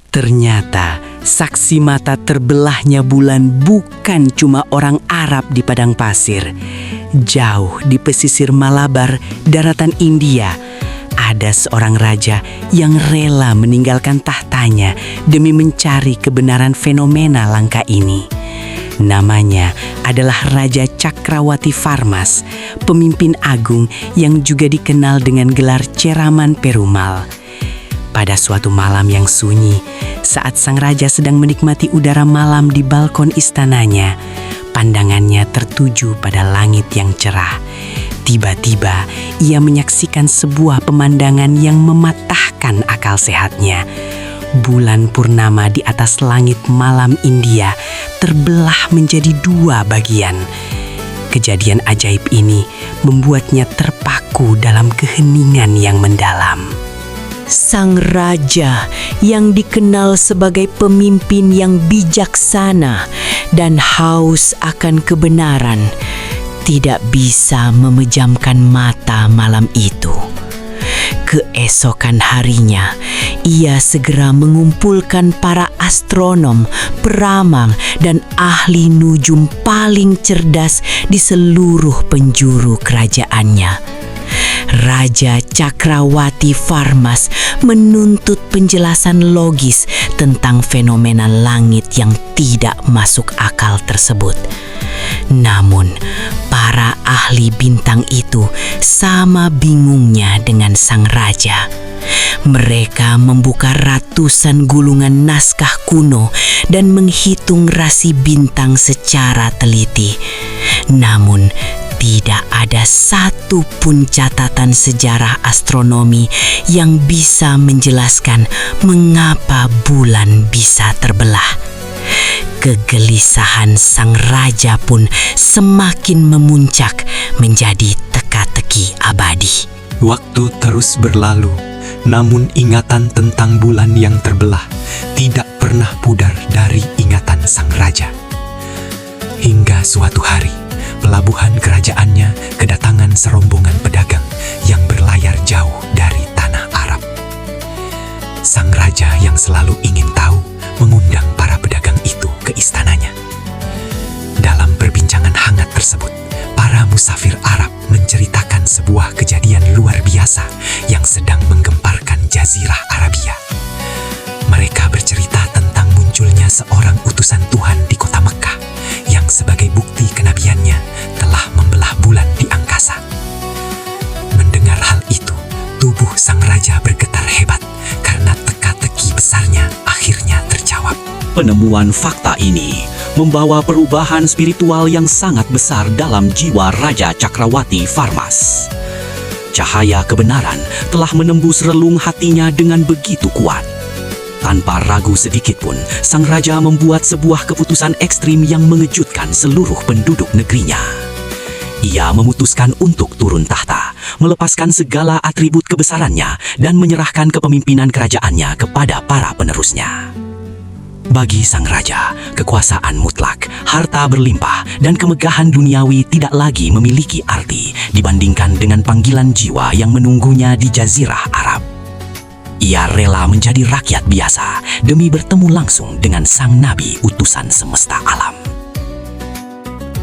Ternyata saksi mata terbelahnya bulan bukan cuma orang Arab di padang pasir. Jauh di pesisir Malabar, daratan India, ada seorang raja yang rela meninggalkan tahtanya demi mencari kebenaran fenomena langka ini. Namanya adalah Raja Cakrawati Farmas, pemimpin agung yang juga dikenal dengan gelar Ceraman Perumal. Pada suatu malam yang sunyi, saat sang raja sedang menikmati udara malam di balkon istananya, pandangannya tertuju pada langit yang cerah. Tiba-tiba, ia menyaksikan sebuah pemandangan yang mematahkan akal sehatnya. Bulan purnama di atas langit malam India terbelah menjadi dua bagian. Kejadian ajaib ini membuatnya terpaku dalam keheningan yang mendalam. Sang raja yang dikenal sebagai pemimpin yang bijaksana dan haus akan kebenaran tidak bisa memejamkan mata malam itu. Keesokan harinya, ia segera mengumpulkan para astronom, peramal, dan ahli nujum paling cerdas di seluruh penjuru kerajaannya. Raja Cakrawati Farmas menuntut penjelasan logis tentang fenomena langit yang tidak masuk akal tersebut. Namun, para ahli bintang itu sama bingungnya dengan sang raja. Mereka membuka ratusan gulungan naskah kuno dan menghitung rasi bintang secara teliti. Namun, tidak ada satu pun catatan sejarah astronomi yang bisa menjelaskan mengapa bulan bisa terbelah. Kegelisahan sang raja pun semakin memuncak menjadi teka-teki abadi. Waktu terus berlalu, namun ingatan tentang bulan yang terbelah tidak pernah pudar dari ingatan sang raja. Hingga suatu hari, pelabuhan kerajaannya kedatangan serombongan pedagang yang berlayar jauh dari tanah Arab. Sang raja yang selalu ingin tahu mengundang para pedagang itu ke istananya. Dalam perbincangan hangat tersebut, para musafir Arab menceritakan sebuah kejadian luar biasa yang sedang menggemparkan Jazirah Arabia. Mereka bercerita tentang munculnya seorang utusan Tuhan di kota Mekah yang sebagai bukti kenabiannya telah membelah bulan di angkasa. Mendengar hal itu, tubuh sang raja bergetar hebat karena teka-teki besarnya akhirnya terjawab. Penemuan fakta ini membawa perubahan spiritual yang sangat besar dalam jiwa Raja Cakrawati Farmas. Cahaya kebenaran telah menembus relung hatinya dengan begitu kuat. Tanpa ragu sedikit pun, sang raja membuat sebuah keputusan ekstrim yang mengejutkan seluruh penduduk negerinya. Ia memutuskan untuk turun tahta, melepaskan segala atribut kebesarannya, dan menyerahkan kepemimpinan kerajaannya kepada para penerusnya. Bagi sang raja, kekuasaan mutlak, harta berlimpah, dan kemegahan duniawi tidak lagi memiliki arti dibandingkan dengan panggilan jiwa yang menunggunya di Jazirah Arab. Ia rela menjadi rakyat biasa demi bertemu langsung dengan sang nabi utusan semesta alam.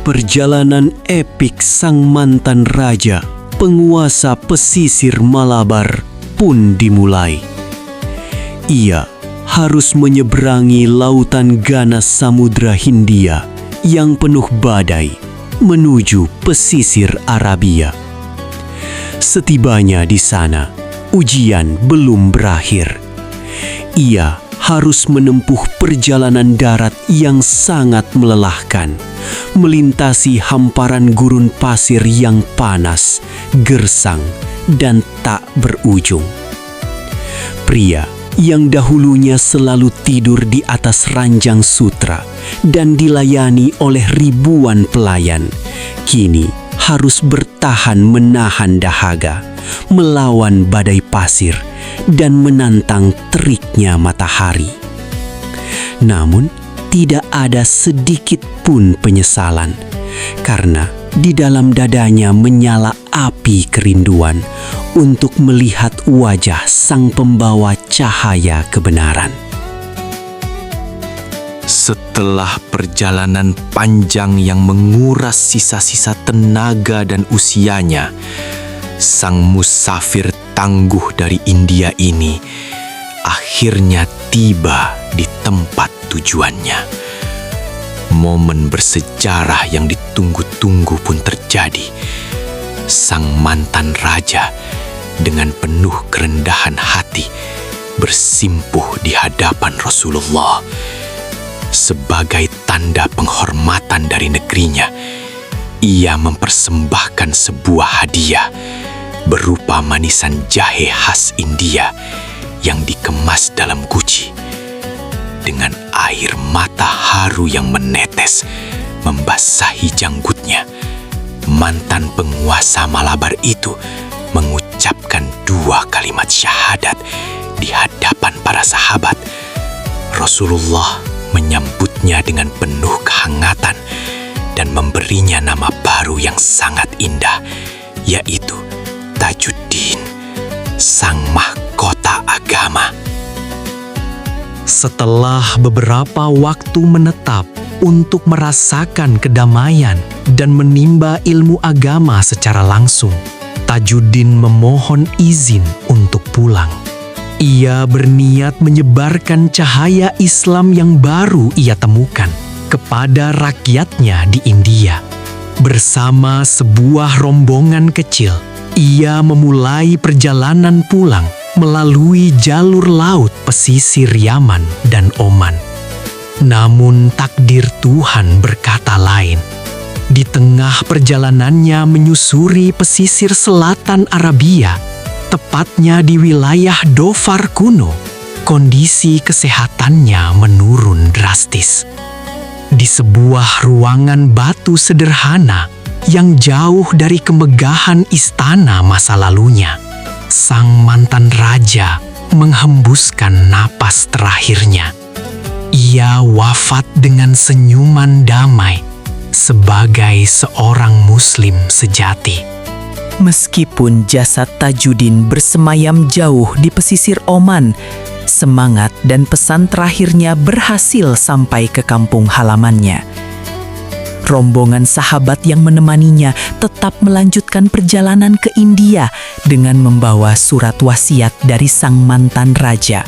Perjalanan epik sang mantan raja, penguasa pesisir Malabar, pun dimulai. Ia harus menyeberangi lautan ganas Samudra Hindia yang penuh badai menuju pesisir Arabia. Setibanya di sana, ujian belum berakhir. Ia harus menempuh perjalanan darat yang sangat melelahkan, melintasi hamparan gurun pasir yang panas, gersang, dan tak berujung. Pria yang dahulunya selalu tidur di atas ranjang sutra dan dilayani oleh ribuan pelayan, kini harus bertahan menahan dahaga, melawan badai pasir, dan menantang teriknya matahari. Namun, tidak ada sedikit pun penyesalan, karena di dalam dadanya menyala api kerinduan untuk melihat wajah sang pembawa cahaya kebenaran. Setelah perjalanan panjang yang menguras sisa-sisa tenaga dan usianya, sang musafir tangguh dari India ini akhirnya tiba di tempat tujuannya. Momen bersejarah yang ditunggu-tunggu pun terjadi. Sang mantan raja dengan penuh kerendahan hati bersimpuh di hadapan Rasulullah. Sebagai tanda penghormatan dari negerinya, ia mempersembahkan sebuah hadiah berupa manisan jahe khas India yang dikemas dalam guci. Dengan air mata haru yang menetes membasahi janggutnya, mantan penguasa Malabar itu mengucapkan 2 kalimat syahadat di hadapan para sahabat. Rasulullah menyambutnya dengan penuh kehangatan dan memberinya nama baru yang sangat indah, yaitu Tajuddin, sang mahkota agama. Setelah beberapa waktu menetap untuk merasakan kedamaian dan menimba ilmu agama secara langsung, Tajuddin memohon izin untuk pulang. Ia berniat menyebarkan cahaya Islam yang baru ia temukan kepada rakyatnya di India. Bersama sebuah rombongan kecil, ia memulai perjalanan pulang melalui jalur laut pesisir Yaman dan Oman. Namun takdir Tuhan berkata lain. Di tengah perjalanannya menyusuri pesisir selatan Arabia, tepatnya di wilayah Dhofar kuno, kondisi kesehatannya menurun drastis. Di sebuah ruangan batu sederhana yang jauh dari kemegahan istana masa lalunya, sang mantan raja menghembuskan napas terakhirnya. Ia wafat dengan senyuman damai sebagai seorang muslim sejati. Meskipun jasad Tajuddin bersemayam jauh di pesisir Oman, semangat dan pesan terakhirnya berhasil sampai ke kampung halamannya. Rombongan sahabat yang menemaninya tetap melanjutkan perjalanan ke India dengan membawa surat wasiat dari sang mantan raja.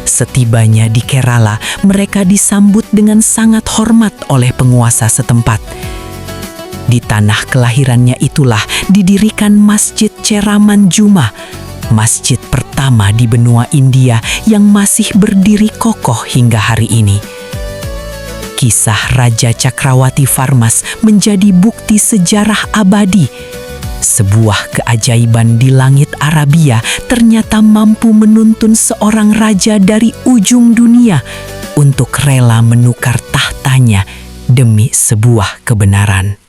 Setibanya di Kerala, mereka disambut dengan sangat hormat oleh penguasa setempat. Di tanah kelahirannya itulah didirikan Masjid Cheraman Juma, masjid pertama di benua India yang masih berdiri kokoh hingga hari ini. Kisah Raja Cakrawati Farmas menjadi bukti sejarah abadi. Sebuah keajaiban di langit Arabia ternyata mampu menuntun seorang raja dari ujung dunia untuk rela menukar tahtanya demi sebuah kebenaran.